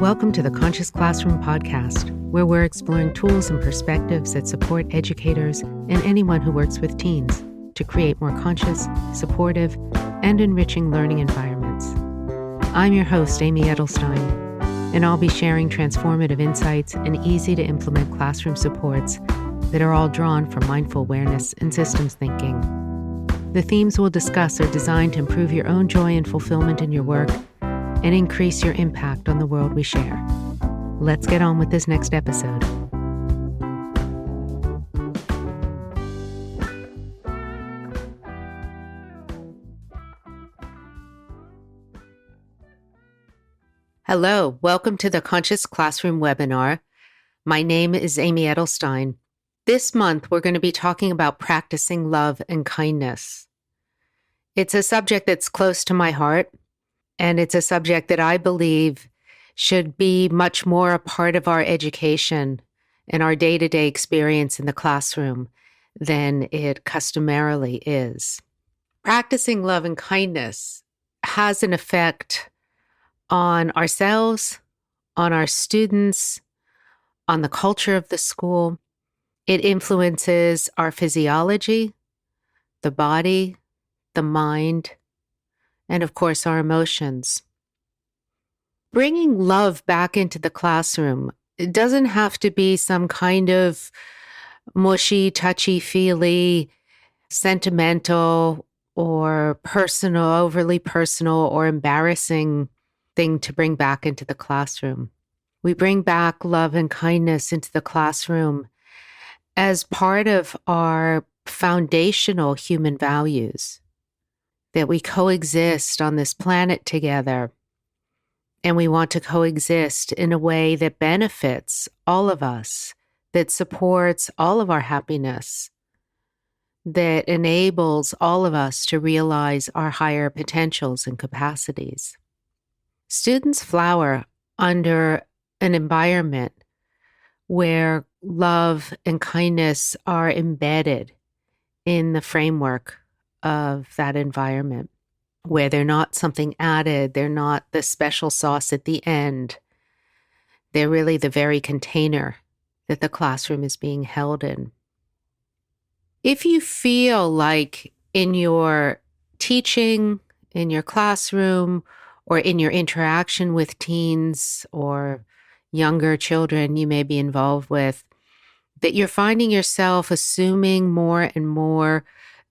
Welcome to the Conscious Classroom podcast, where we're exploring tools and perspectives that support educators and anyone who works with teens to create more conscious, supportive, and enriching learning environments. I'm your host, Amy Edelstein, and I'll be sharing transformative insights and easy-to-implement classroom supports that are all drawn from mindful awareness and systems thinking. The themes we'll discuss are designed to improve your own joy and fulfillment in your work and increase your impact on the world we share. Let's get on with this next episode. Hello, welcome to the Conscious Classroom webinar. My name is Amy Edelstein. This month, we're going to be talking about practicing love and kindness. It's a subject that's close to my heart, and it's a subject that I believe should be much more a part of our education and our day-to-day experience in the classroom than it customarily is. Practicing love and kindness has an effect on ourselves, on our students, on the culture of the school. It influences our physiology, the body, the mind, and of course, our emotions. Bringing love back into the classroom, it doesn't have to be some kind of mushy, touchy-feely, sentimental, or personal, overly personal, or embarrassing thing to bring back into the classroom. We bring back love and kindness into the classroom as part of our foundational human values, that we coexist on this planet together, and we want to coexist in a way that benefits all of us, that supports all of our happiness, that enables all of us to realize our higher potentials and capacities. Students flower under an environment where love and kindness are embedded in the framework of that environment, where they're not something added, they're not the special sauce at the end. They're really the very container that the classroom is being held in. If you feel like in your teaching, in your classroom, or in your interaction with teens or younger children you may be involved with, that you're finding yourself assuming more and more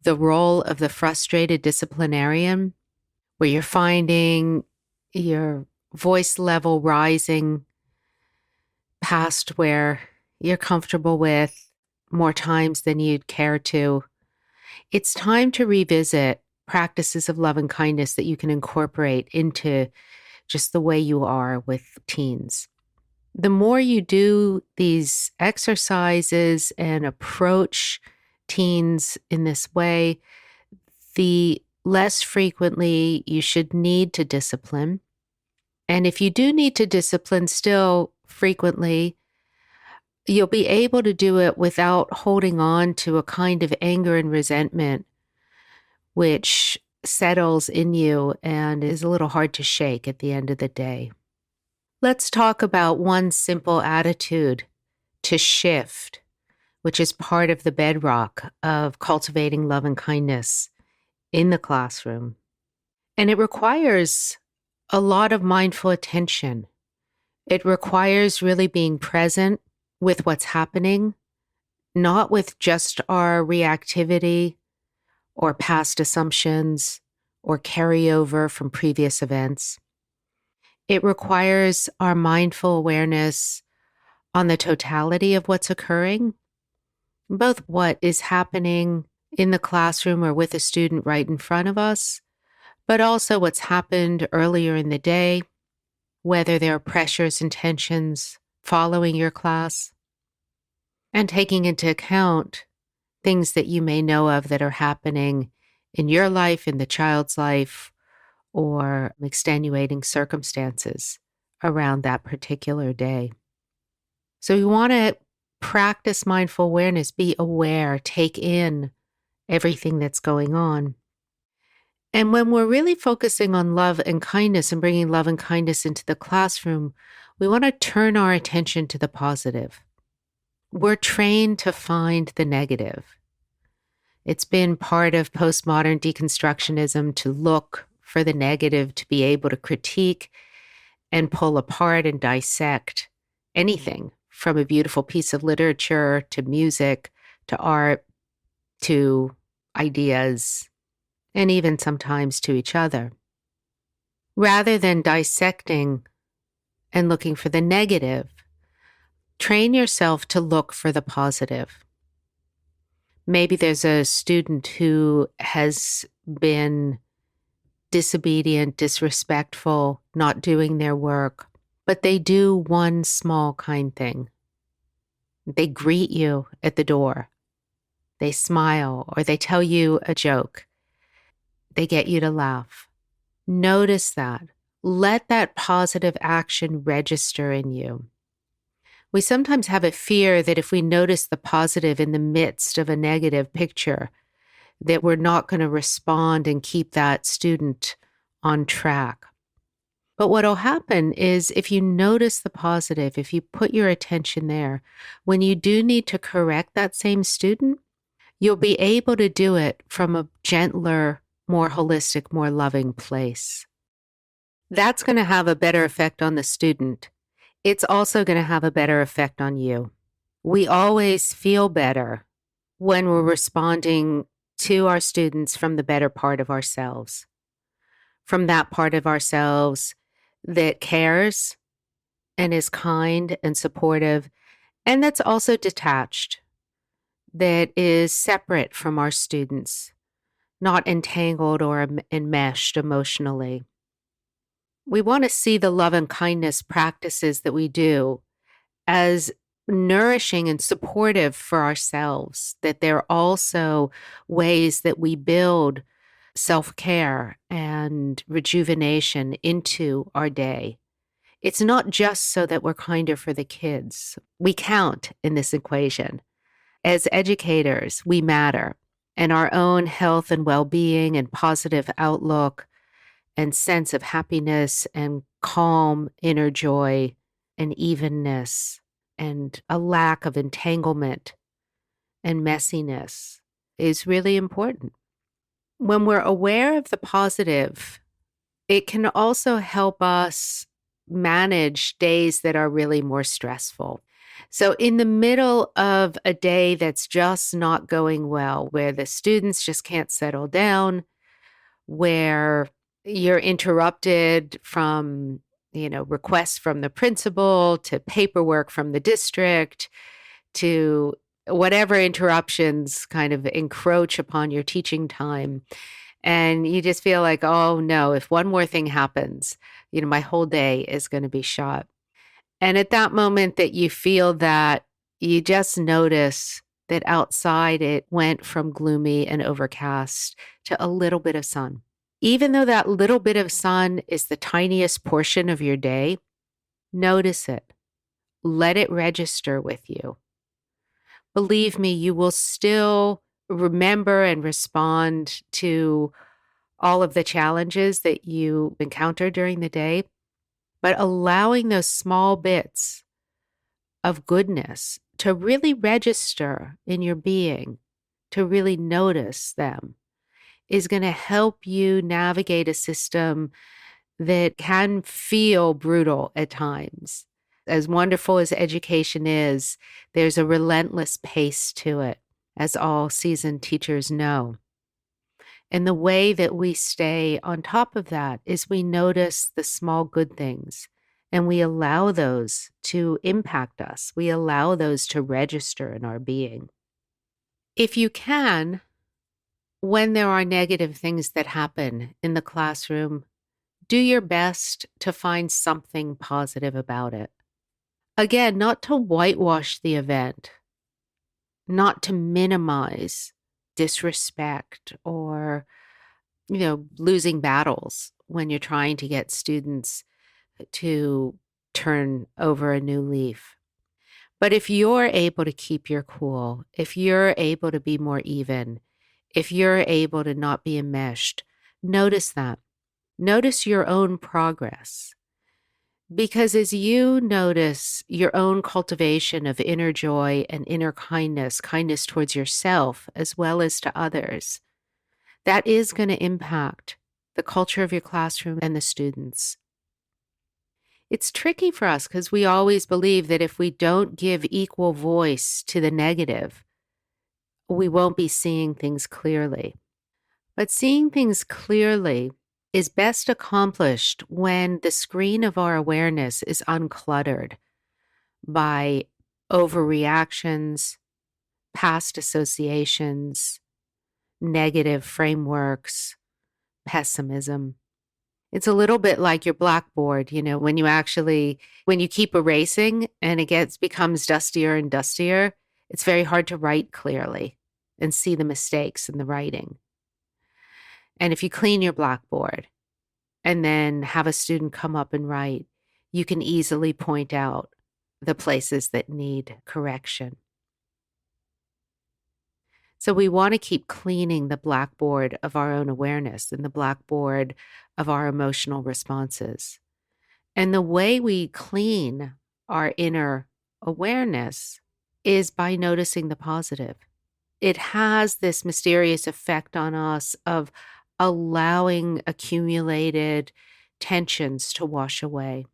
the role of the frustrated disciplinarian, where you're finding your voice level rising past where you're comfortable with more times than you'd care to, it's time to revisit practices of love and kindness that you can incorporate into just the way you are with teens. The more you do these exercises and approach teens in this way, the less frequently you should need to discipline. And if you do need to discipline still frequently, you'll be able to do it without holding on to a kind of anger and resentment, which settles in you and is a little hard to shake at the end of the day. Let's talk about one simple attitude to shift, which is part of the bedrock of cultivating love and kindness in the classroom. And it requires a lot of mindful attention. It requires really being present with what's happening, not with just our reactivity or past assumptions or carryover from previous events. It requires our mindful awareness on the totality of what's occurring, both what is happening in the classroom or with a student right in front of us, but also what's happened earlier in the day, whether there are pressures and tensions following your class, and taking into account things that you may know of that are happening in your life, in the child's life, or extenuating circumstances around that particular day. So you want to practice mindful awareness, be aware, take in everything that's going on. And when we're really focusing on love and kindness and bringing love and kindness into the classroom, we want to turn our attention to the positive. We're trained to find the negative. It's been part of postmodern deconstructionism to look for the negative, to be able to critique and pull apart and dissect anything from a beautiful piece of literature to music to art to ideas and even sometimes to each other. Rather than dissecting and looking for the negative, train yourself to look for the positive. Maybe there's a student who has been disobedient, disrespectful, not doing their work, but they do one small kind thing. They greet you at the door. They smile or they tell you a joke. They get you to laugh. Notice that. Let that positive action register in you. We sometimes have a fear that if we notice the positive in the midst of a negative picture, that we're not going to respond and keep that student on track. But what will happen is if you notice the positive, if you put your attention there, when you do need to correct that same student, you'll be able to do it from a gentler, more holistic, more loving place. That's going to have a better effect on the student. It's also going to have a better effect on you. We always feel better when we're responding to our students from the better part of ourselves, from that part of ourselves that cares and is kind and supportive, and that's also detached, that is separate from our students, not entangled or enmeshed emotionally. We want to see the love and kindness practices that we do as nourishing and supportive for ourselves, that they're also ways that we build self-care and rejuvenation into our day. It's not just so that we're kinder for the kids. We count in this equation. As educators, we matter, and our own health and well-being and positive outlook and sense of happiness and calm inner joy and evenness and a lack of entanglement and messiness is really important. When we're aware of the positive, it can also help us manage days that are really more stressful. So in the middle of a day that's just not going well, where the students just can't settle down, where you're interrupted from, requests from the principal to paperwork from the district to whatever interruptions kind of encroach upon your teaching time. And you just feel like, oh no, if one more thing happens, my whole day is going to be shot. And at that moment that you feel that, you just notice that outside it went from gloomy and overcast to a little bit of sun. Even though that little bit of sun is the tiniest portion of your day, notice it. Let it register with you. Believe me, you will still remember and respond to all of the challenges that you encounter during the day, but allowing those small bits of goodness to really register in your being, to really notice them, is going to help you navigate a system that can feel brutal at times. As wonderful as education is, there's a relentless pace to it, as all seasoned teachers know. And the way that we stay on top of that is we notice the small good things and we allow those to impact us. We allow those to register in our being. If you can, when there are negative things that happen in the classroom, do your best to find something positive about it. Again, not to whitewash the event, not to minimize disrespect or, losing battles when you're trying to get students to turn over a new leaf. But if you're able to keep your cool, if you're able to be more even, if you're able to not be enmeshed, Notice that. Notice your own progress. Because as you notice your own cultivation of inner joy and inner kindness, kindness towards yourself as well as to others, that is going to impact the culture of your classroom and the students. It's tricky for us because we always believe that if we don't give equal voice to the negative, we won't be seeing things clearly. But seeing things clearly is best accomplished when the screen of our awareness is uncluttered by overreactions, past associations, negative frameworks, pessimism. It's a little bit like your blackboard, when you keep erasing and becomes dustier and dustier, it's very hard to write clearly and see the mistakes in the writing. And if you clean your blackboard and then have a student come up and write, you can easily point out the places that need correction. So we want to keep cleaning the blackboard of our own awareness and the blackboard of our emotional responses. And the way we clean our inner awareness is by noticing the positive. It has this mysterious effect on us of allowing accumulated tensions to wash away,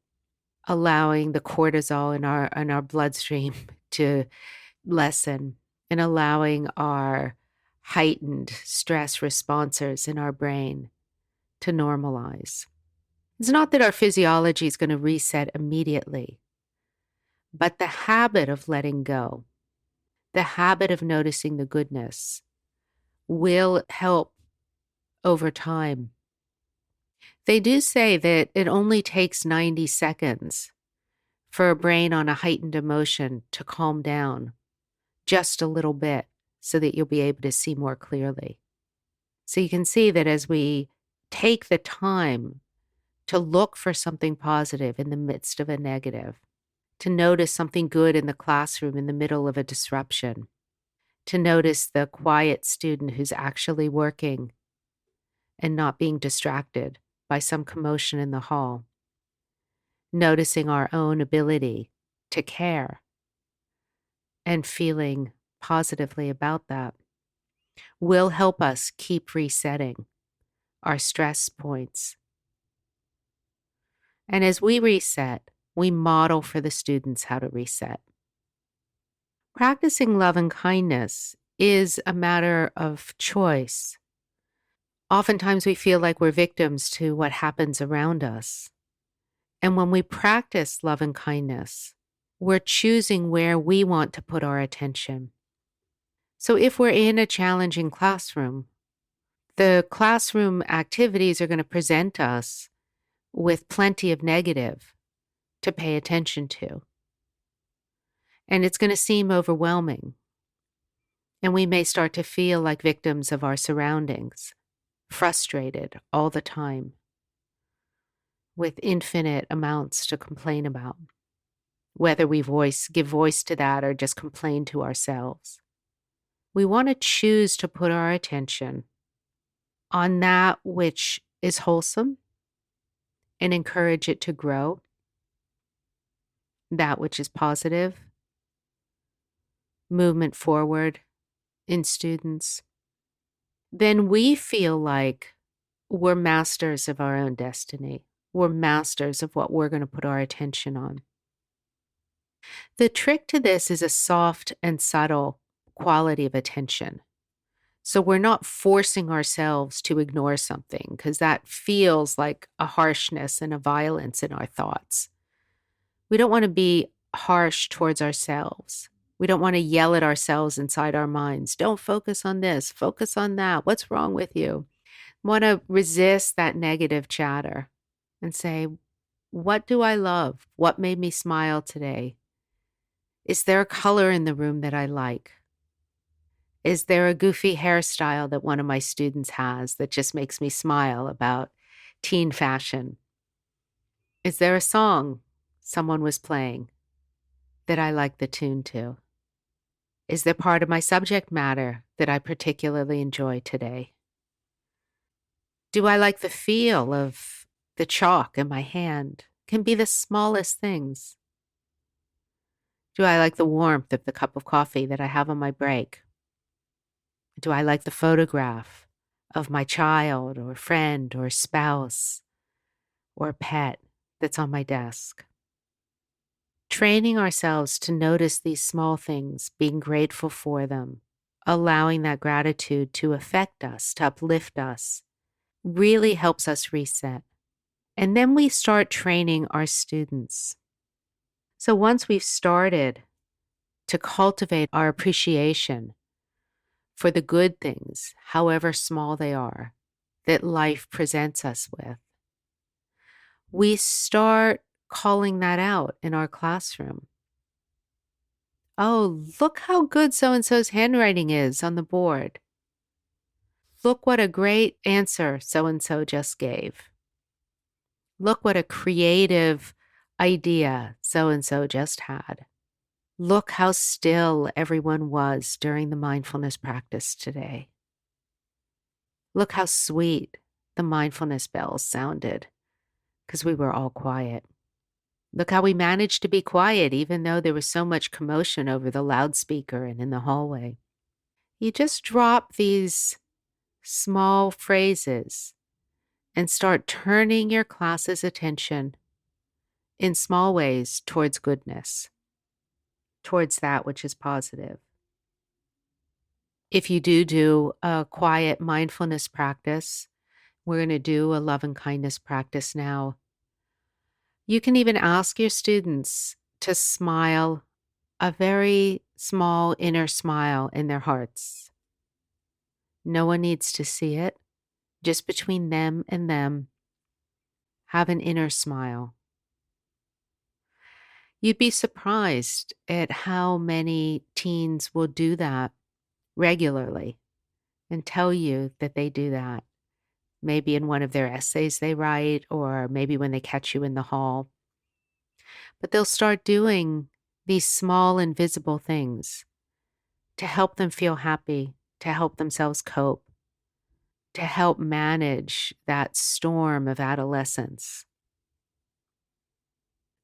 allowing the cortisol in our bloodstream to lessen, and allowing our heightened stress responses in our brain to normalize. It's not that our physiology is going to reset immediately, but the habit of letting go, the habit of noticing the goodness will help over time. They do say that it only takes 90 seconds for a brain on a heightened emotion to calm down just a little bit so that you'll be able to see more clearly. So you can see that as we take the time to look for something positive in the midst of a negative, to notice something good in the classroom in the middle of a disruption, to notice the quiet student who's actually working and not being distracted by some commotion in the hall, noticing our own ability to care and feeling positively about that will help us keep resetting our stress points. And as we reset, we model for the students how to reset. Practicing love and kindness is a matter of choice. Oftentimes we feel like we're victims to what happens around us. And when we practice love and kindness, we're choosing where we want to put our attention. So if we're in a challenging classroom, the classroom activities are going to present us with plenty of negative to pay attention to. And it's going to seem overwhelming. And we may start to feel like victims of our surroundings, frustrated all the time, with infinite amounts to complain about, whether we give voice to that or just complain to ourselves. We want to choose to put our attention on that which is wholesome and encourage it to grow, that which is positive, movement forward in students. Then we feel like we're masters of our own destiny. We're masters of what we're going to put our attention on. The trick to this is a soft and subtle quality of attention. So we're not forcing ourselves to ignore something because that feels like a harshness and a violence in our thoughts. We don't want to be harsh towards ourselves. We don't want to yell at ourselves inside our minds. Don't focus on this, focus on that. What's wrong with you? Want to resist that negative chatter and say, what do I love? What made me smile today? Is there a color in the room that I like? Is there a goofy hairstyle that one of my students has that just makes me smile about teen fashion? Is there a song someone was playing that I like the tune to? Is there part of my subject matter that I particularly enjoy today? Do I like the feel of the chalk in my hand? Can be the smallest things. Do I like the warmth of the cup of coffee that I have on my break? Do I like the photograph of my child or friend or spouse or pet that's on my desk? Training ourselves to notice these small things, being grateful for them, allowing that gratitude to affect us, to uplift us, really helps us reset. And then we start training our students. So once we've started to cultivate our appreciation for the good things, however small they are, that life presents us with, we start calling that out in our classroom. Oh, look how good so-and-so's handwriting is on the board. Look what a great answer so-and-so just gave. Look what a creative idea so-and-so just had. Look how still everyone was during the mindfulness practice today. Look how sweet the mindfulness bells sounded because we were all quiet. Look how we managed to be quiet even though there was so much commotion over the loudspeaker and in the hallway. You just drop these small phrases and start turning your class's attention in small ways towards goodness, towards that which is positive. If you do a quiet mindfulness practice, we're going to do a love and kindness practice now. You can even ask your students to smile a very small inner smile in their hearts. No one needs to see it. Just between them and them, have an inner smile. You'd be surprised at how many teens will do that regularly and tell you that they do that. Maybe in one of their essays they write, or maybe when they catch you in the hall. But they'll start doing these small invisible things to help them feel happy, to help themselves cope, to help manage that storm of adolescence.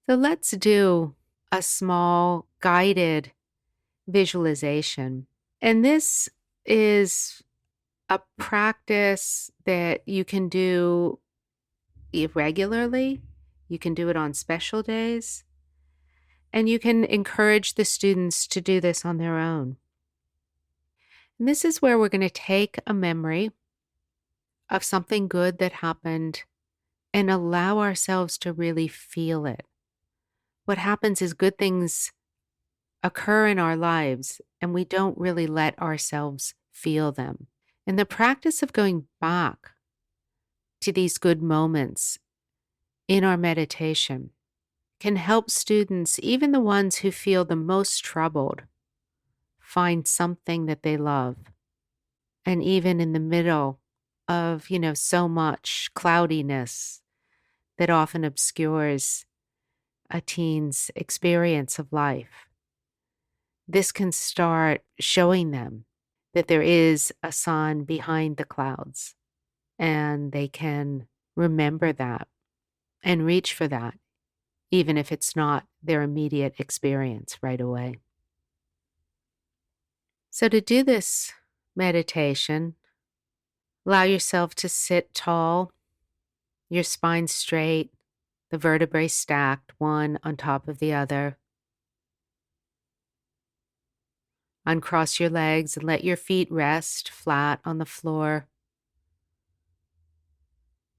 So let's do a small guided visualization. And this is a practice that you can do irregularly. You can do it on special days. And you can encourage the students to do this on their own. And this is where we're going to take a memory of something good that happened and allow ourselves to really feel it. What happens is good things occur in our lives and we don't really let ourselves feel them. And the practice of going back to these good moments in our meditation can help students, even the ones who feel the most troubled, find something that they love. And even in the middle of, so much cloudiness that often obscures a teen's experience of life, this can start showing them that there is a sun behind the clouds, and they can remember that and reach for that, even if it's not their immediate experience right away. So to do this meditation, allow yourself to sit tall, your spine straight, the vertebrae stacked one on top of the other. Uncross your legs and let your feet rest flat on the floor.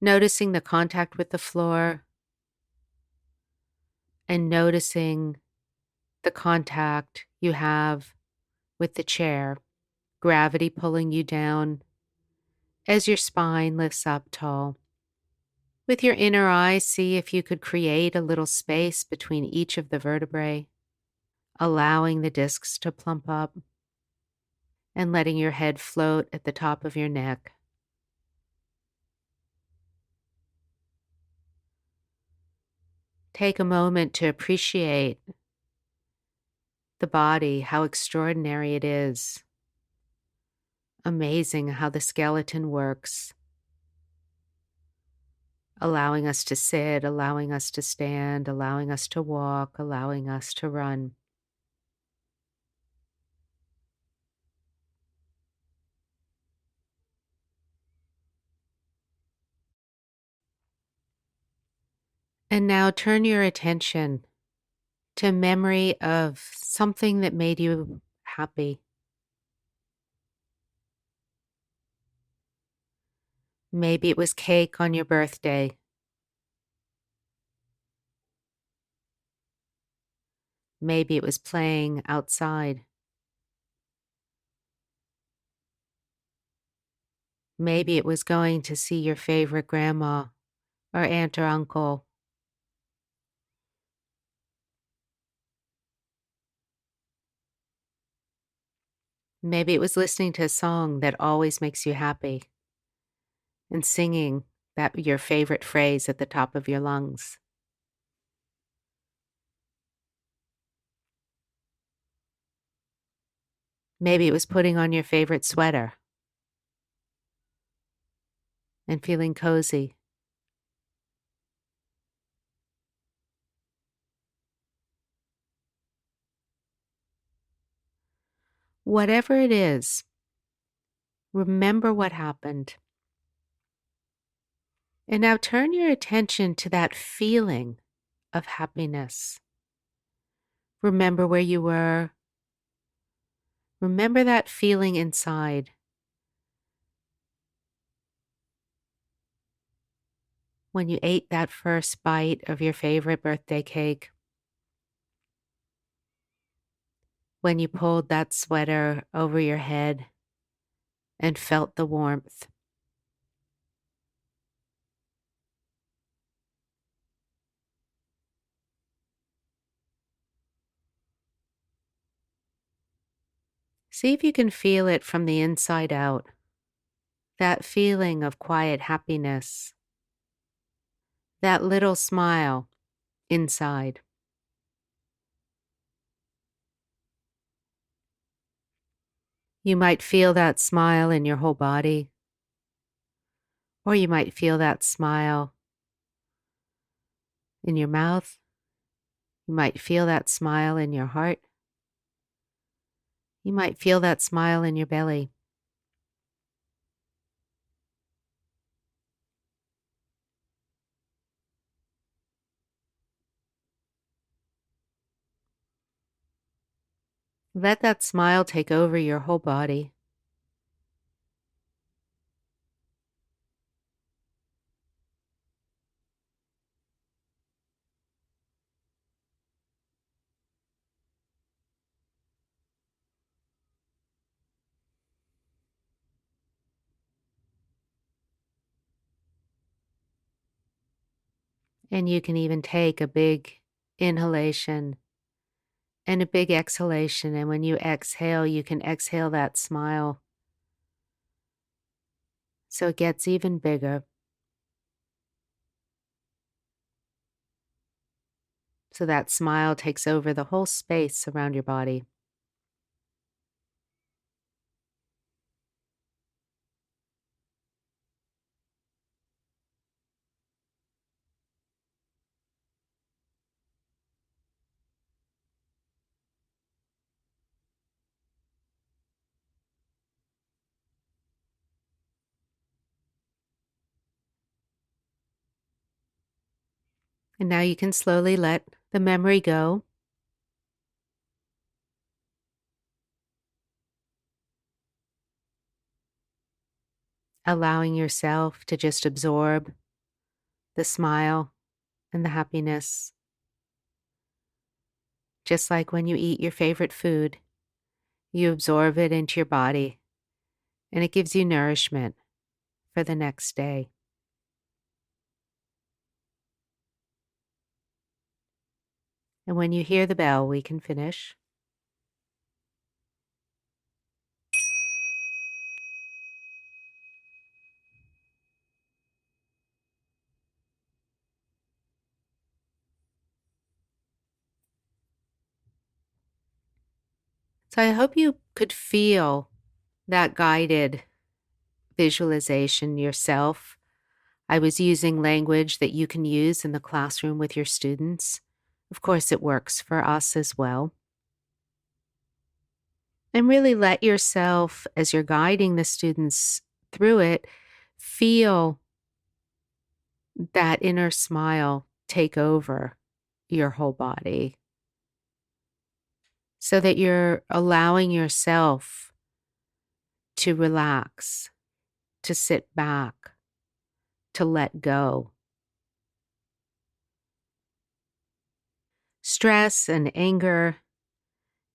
Noticing the contact with the floor and noticing the contact you have with the chair, gravity pulling you down as your spine lifts up tall. With your inner eye, see if you could create a little space between each of the vertebrae, allowing the discs to plump up and letting your head float at the top of your neck. Take a moment to appreciate the body, how extraordinary it is. Amazing how the skeleton works. allowing us to sit, allowing us to stand, allowing us to walk, allowing us to run. And now turn your attention to memory of something that made you happy. Maybe it was cake on your birthday. Maybe it was playing outside. Maybe it was going to see your favorite grandma or aunt or uncle. Maybe it was listening to a song that always makes you happy and singing that your favorite phrase at the top of your lungs. Maybe it was putting on your favorite sweater and feeling cozy. Whatever it is, remember what happened. And now turn your attention to that feeling of happiness. Remember where you were. Remember that feeling inside when you ate that first bite of your favorite birthday cake, when you pulled that sweater over your head and felt the warmth. See if you can feel it from the inside out, that feeling of quiet happiness, that little smile inside. You might feel that smile in your whole body, or you might feel that smile in your mouth. You might feel that smile in your heart. You might feel that smile in your belly. Let that smile take over your whole body. And you can even take a big inhalation and a big exhalation. And when you exhale, you can exhale that smile so it gets even bigger. So that smile takes over the whole space around your body. And now you can slowly let the memory go. Allowing yourself to just absorb the smile and the happiness. Just like when you eat your favorite food, you absorb it into your body and it gives you nourishment for the next day. And when you hear the bell, we can finish. So I hope you could feel that guided visualization yourself I was using language that you can use in the classroom with your students. Of course, it works for us as well. And really let yourself, as you're guiding the students through it, feel that inner smile take over your whole body so that you're allowing yourself to relax, to sit back, to let go. Stress and anger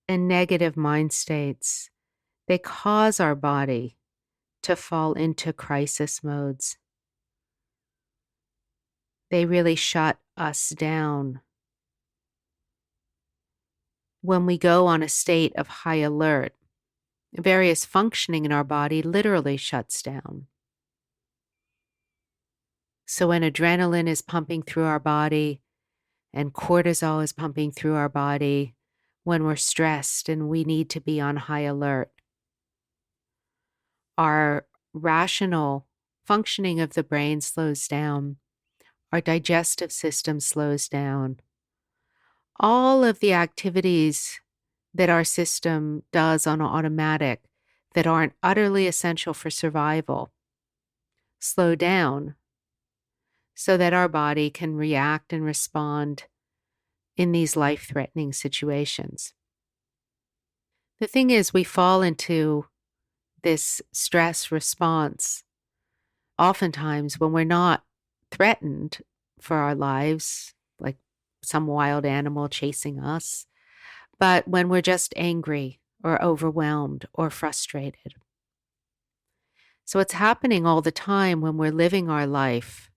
and negative mind states, they cause our body to fall into crisis modes. They really shut us down. When we go on a state of high alert, various functioning in our body literally shuts down. So when adrenaline is pumping through our body and cortisol is pumping through our body, when we're stressed and we need to be on high alert, our rational functioning of the brain slows down. Our digestive system slows down. All of the activities that our system does on automatic that aren't utterly essential for survival slow down so that our body can react and respond in these life-threatening situations. The thing is, we fall into this stress response oftentimes when we're not threatened for our lives, like some wild animal chasing us, but when we're just angry or overwhelmed or frustrated. So it's happening all the time when we're living our life,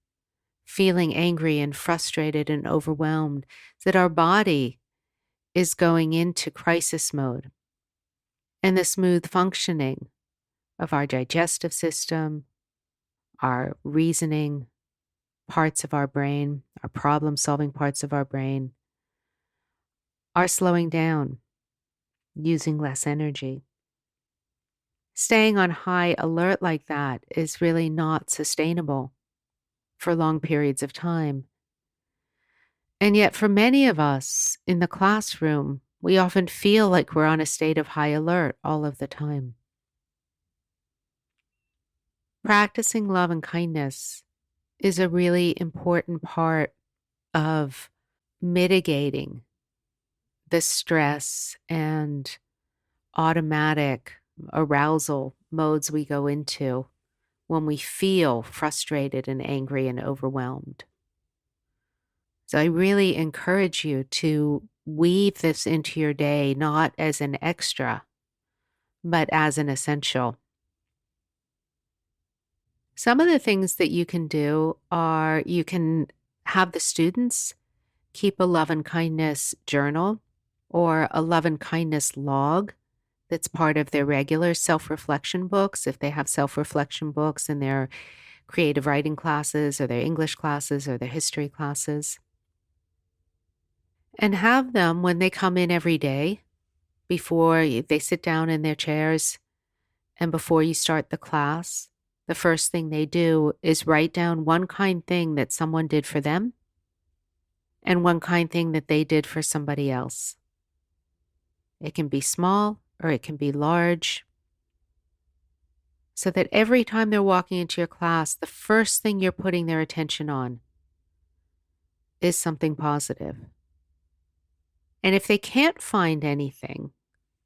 feeling angry and frustrated and overwhelmed, that our body is going into crisis mode. And the smooth functioning of our digestive system, our reasoning parts of our brain, our problem-solving parts of our brain, are slowing down, using less energy. Staying on high alert like that is really not sustainable for long periods of time. And yet for many of us in the classroom, we often feel like we're on a state of high alert all of the time. Practicing love and kindness is a really important part of mitigating the stress and automatic arousal modes we go into when we feel frustrated and angry and overwhelmed. So I really encourage you to weave this into your day, not as an extra, but as an essential. Some of the things that you can do are you can have the students keep a love and kindness journal or a love and kindness log that's part of their regular self-reflection books, if they have self-reflection books in their creative writing classes or their English classes or their history classes. And have them when they come in every day, before they sit down in their chairs and before you start the class, the first thing they do is write down one kind thing that someone did for them and one kind thing that they did for somebody else. It can be small or it can be large, so that every time they're walking into your class, the first thing you're putting their attention on is something positive. And if they can't find anything,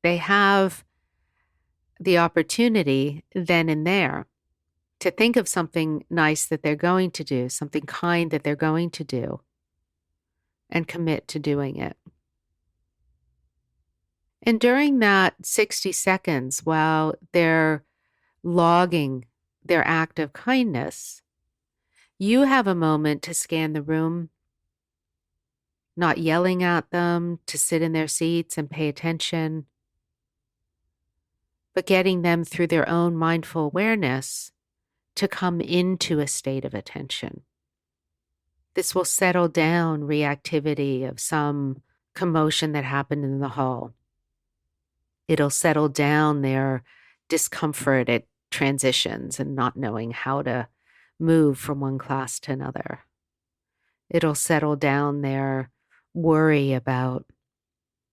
they have the opportunity then and there to think of something nice that they're going to do, something kind that they're going to do, and commit to doing it. And during that 60 seconds, while they're logging their act of kindness, you have a moment to scan the room, not yelling at them, to sit in their seats and pay attention, but getting them through their own mindful awareness to come into a state of attention. This will settle down reactivity of some commotion that happened in the hall. It'll settle down their discomfort at transitions and not knowing how to move from one class to another. It'll settle down their worry about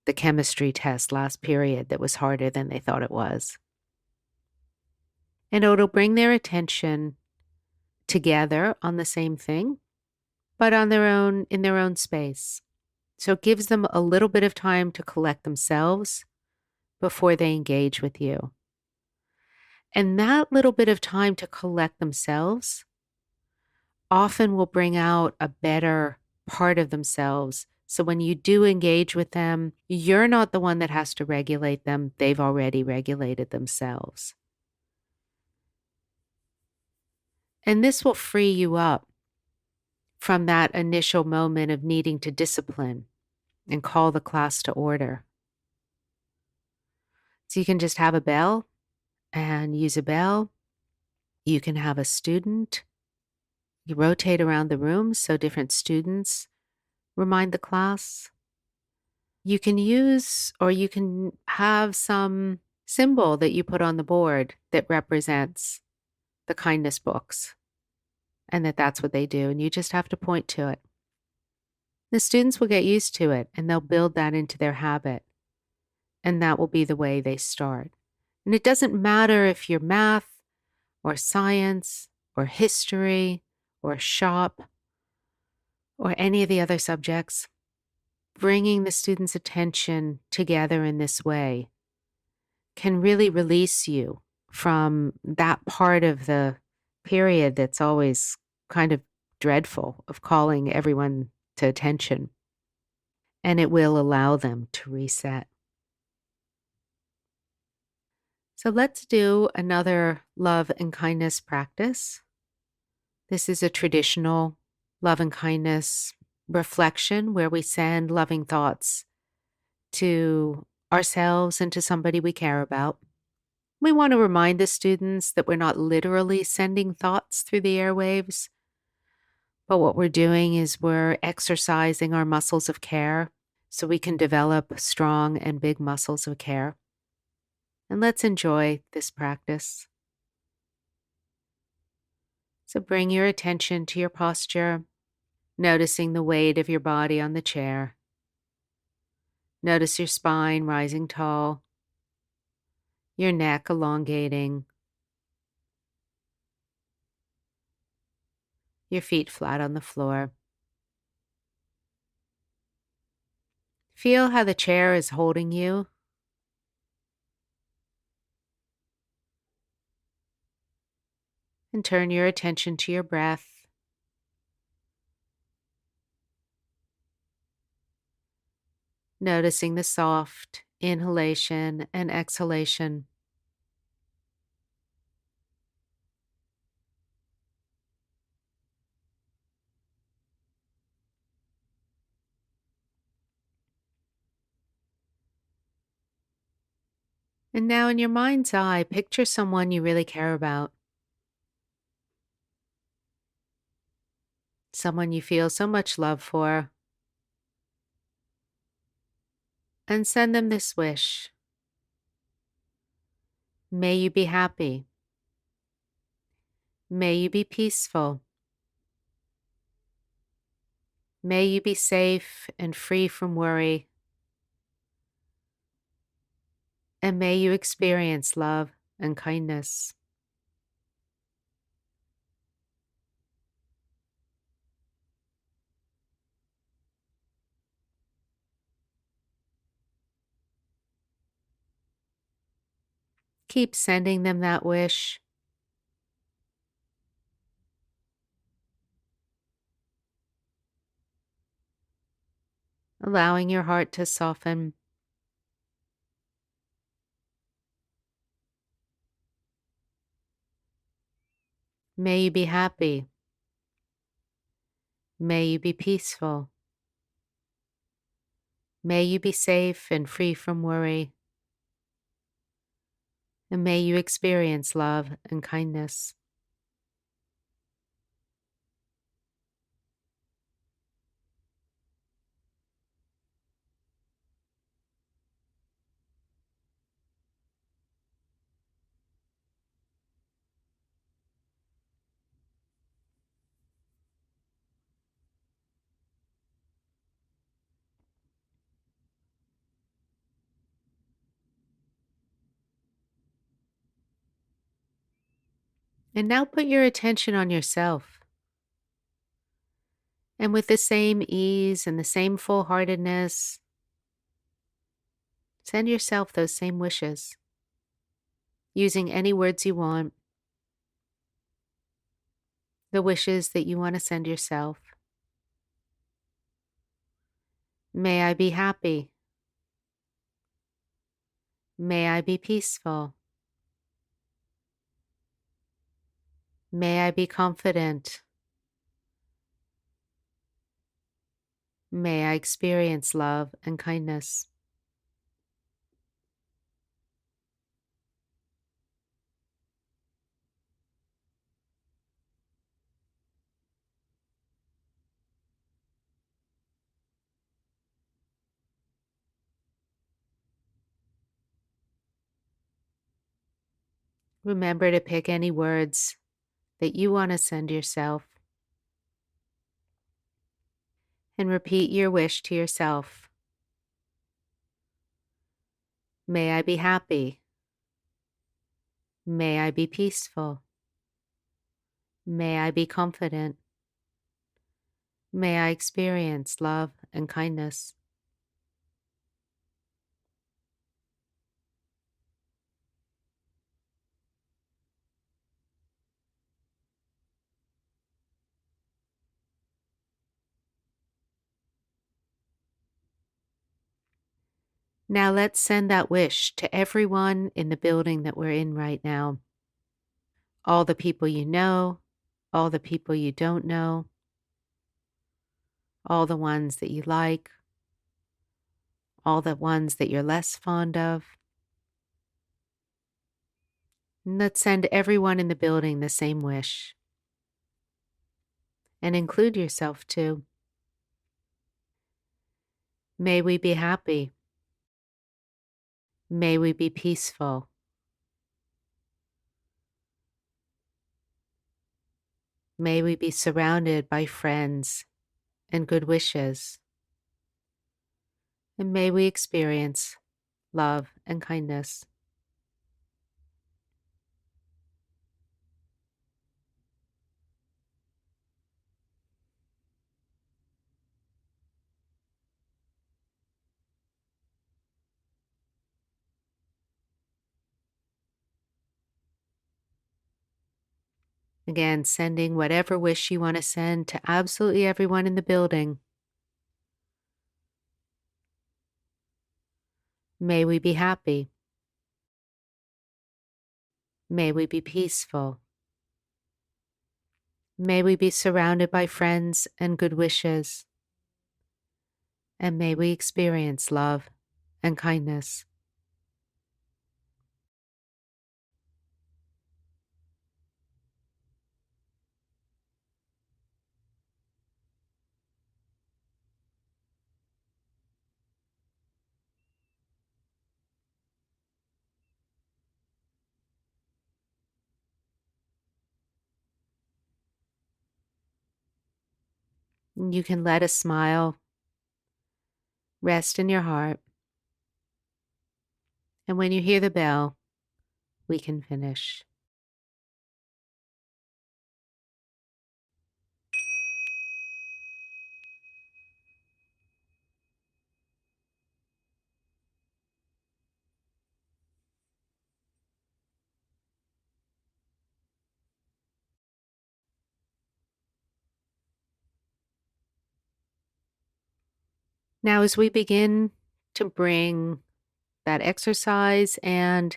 the chemistry test last period that was harder than they thought it was. And it'll bring their attention together on the same thing, but on their own, in their own space. So it gives them a little bit of time to collect themselves before they engage with you. And that little bit of time to collect themselves often will bring out a better part of themselves. So when you do engage with them, you're not the one that has to regulate them. They've already regulated themselves. And this will free you up from that initial moment of needing to discipline and call the class to order. So you can just have a bell and use a bell. You can have a student. You rotate around the room so different students remind the class. You can use, or you can have some symbol that you put on the board that represents the kindness books and that's what they do. And you just have to point to it. The students will get used to it and they'll build that into their habit. And that will be the way they start. And it doesn't matter if you're math or science or history or shop or any of the other subjects. Bringing the students' attention together in this way can really release you from that part of the period that's always kind of dreadful of calling everyone to attention. And it will allow them to reset. So let's do another love and kindness practice. This is a traditional love and kindness reflection where we send loving thoughts to ourselves and to somebody we care about. We want to remind the students that we're not literally sending thoughts through the airwaves, but what we're doing is we're exercising our muscles of care so we can develop strong and big muscles of care. And let's enjoy this practice. So bring your attention to your posture, noticing the weight of your body on the chair. Notice your spine rising tall, your neck elongating, your feet flat on the floor. Feel how the chair is holding you. And turn your attention to your breath. Noticing the soft inhalation and exhalation. And now in your mind's eye, picture someone you really care about. Someone you feel so much love for. And send them this wish. May you be happy. May you be peaceful. May you be safe and free from worry. And may you experience love and kindness. Keep sending them that wish. Allowing your heart to soften. May you be happy. May you be peaceful. May you be safe and free from worry. And may you experience love and kindness. And now put your attention on yourself. And with the same ease and the same full heartedness, send yourself those same wishes, using any words you want, the wishes that you want to send yourself. May I be happy. May I be peaceful. May I be confident. May I experience love and kindness. Remember to pick any words that you want to send yourself and repeat your wish to yourself. May I be happy. May I be peaceful. May I be confident. May I experience love and kindness. Now let's send that wish to everyone in the building that we're in right now. All the people you know, all the people you don't know, all the ones that you like, all the ones that you're less fond of. And let's send everyone in the building the same wish. And include yourself too. May we be happy. May we be peaceful. May we be surrounded by friends and good wishes. And may we experience love and kindness. Again, sending whatever wish you want to send to absolutely everyone in the building. May we be happy. May we be peaceful. May we be surrounded by friends and good wishes. And may we experience love and kindness. You can let a smile rest in your heart. And when you hear the bell, we can finish. Now, as we begin to bring that exercise and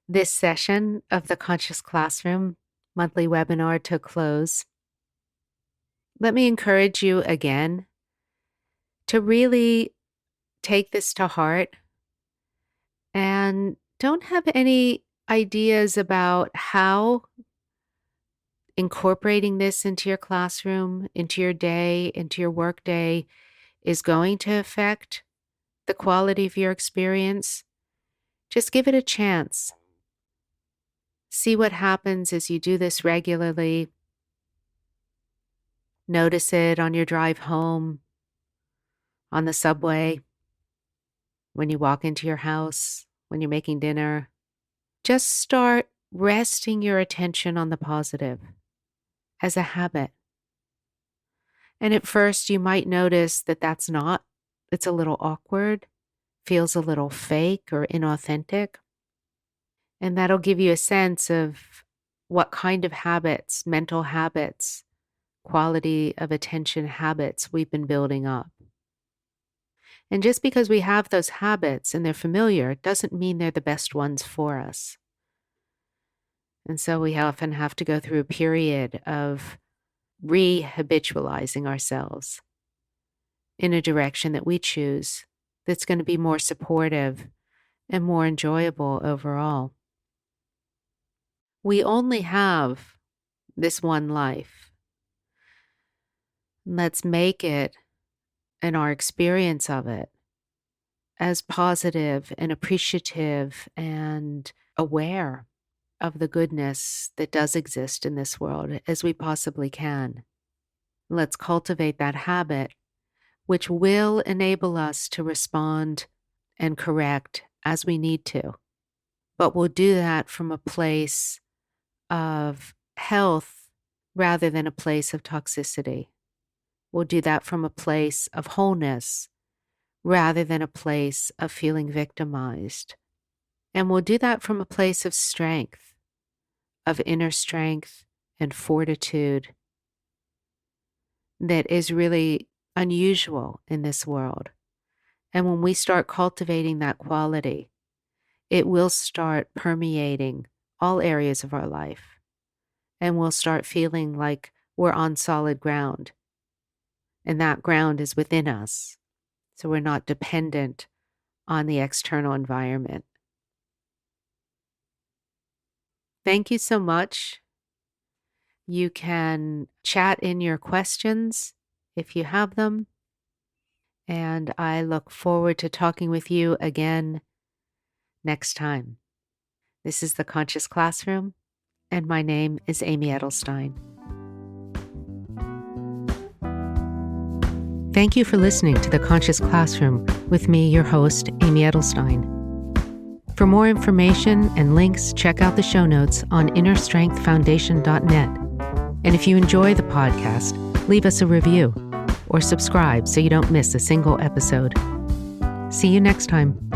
this session of the Conscious Classroom monthly webinar to a close, let me encourage you again to really take this to heart and don't have any ideas about how incorporating this into your classroom, into your day, into your work day is going to affect the quality of your experience. Just give it a chance. See what happens as you do this regularly. Notice it on your drive home, on the subway, when you walk into your house, when you're making dinner. Just start resting your attention on the positive as a habit. And at first, you might notice that it's a little awkward, feels a little fake or inauthentic. And that'll give you a sense of what kind of habits, mental habits, quality of attention habits we've been building up. And just because we have those habits and they're familiar doesn't mean they're the best ones for us. And so we often have to go through a period of re-habitualizing ourselves in a direction that we choose that's going to be more supportive and more enjoyable overall. We only have this one life. Let's make it, and our experience of it, as positive and appreciative and aware of the goodness that does exist in this world as we possibly can. Let's cultivate that habit, which will enable us to respond and correct as we need to. But we'll do that from a place of health rather than a place of toxicity. We'll do that from a place of wholeness rather than a place of feeling victimized. And we'll do that from a place of strength, of inner strength and fortitude that is really unusual in this world. And when we start cultivating that quality, it will start permeating all areas of our life. And we'll start feeling like we're on solid ground. And that ground is within us. So we're not dependent on the external environment. Thank you so much. You can chat in your questions if you have them. And I look forward to talking with you again next time. This is the Conscious Classroom, and my name is Amy Edelstein. Thank you for listening to the Conscious Classroom with me, your host, Amy Edelstein. For more information and links, check out the show notes on innerstrengthfoundation.net. And if you enjoy the podcast, leave us a review or subscribe so you don't miss a single episode. See you next time.